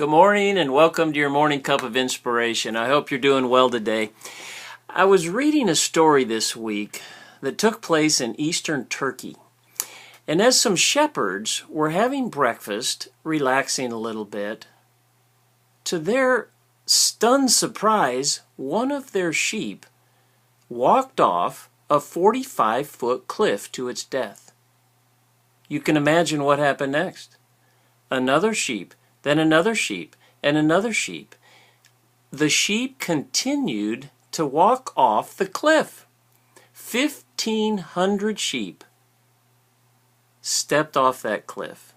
Good morning and welcome to your morning cup of inspiration. I hope you're doing well today. I was reading a story this week that took place in eastern Turkey. And as some shepherds were having breakfast, relaxing a little bit, to their stunned surprise, one of their sheep walked off a 45-foot cliff to its death. You can imagine what happened next. Another sheep, then another sheep, and another sheep. The sheep continued to walk off the cliff. 1,500 sheep stepped off that cliff,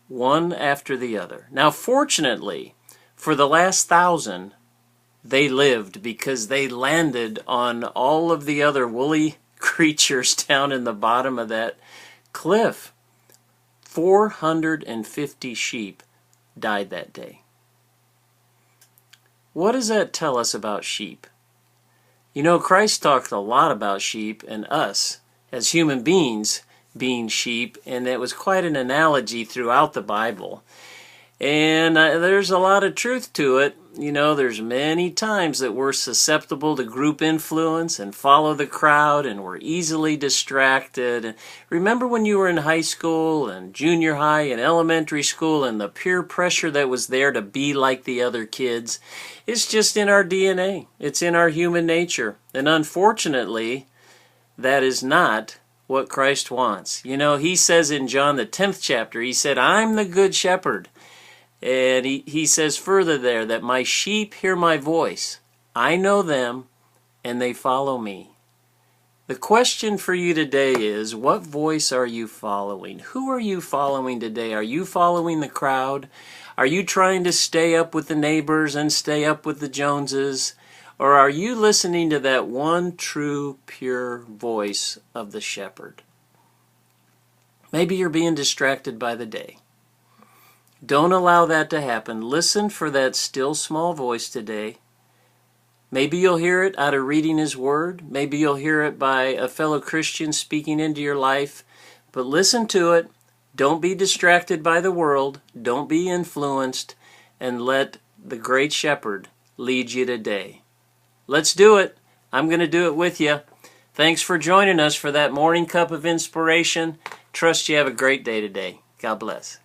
one after the other. Now, fortunately, for the last 1,000, they lived because they landed on all of the other woolly creatures down in the bottom of that cliff. 450 sheep died that day. What does that tell us about sheep? You know, Christ talked a lot about sheep and us as human beings being sheep, and it was quite an analogy throughout the Bible. And there's a lot of truth to it. You know, there's many times that we're susceptible to group influence and follow the crowd, and we're easily distracted. And remember when you were in high school and junior high and elementary school and the peer pressure that was there to be like the other kids? It's just in our DNA. It's in our human nature. And unfortunately, that is not what Christ wants. You know, he says in John the 10th chapter, he said, "I'm the good shepherd." And he says further there that my sheep hear my voice. I know them and they follow me. The question for you today is, what voice are you following? Who are you following today? Are you following the crowd? Are you trying to stay up with the neighbors and stay up with the Joneses? Or are you listening to that one true, pure voice of the shepherd? Maybe you're being distracted by the day. Don't allow that to happen. Listen for that still small voice today. Maybe you'll hear it out of reading His Word. Maybe you'll hear it by a fellow Christian speaking into your life. But listen to it. Don't be distracted by the world. Don't be influenced. And let the great shepherd lead you today. Let's do it. I'm going to do it with you. Thanks for joining us for that morning cup of inspiration. Trust you have a great day today. God bless.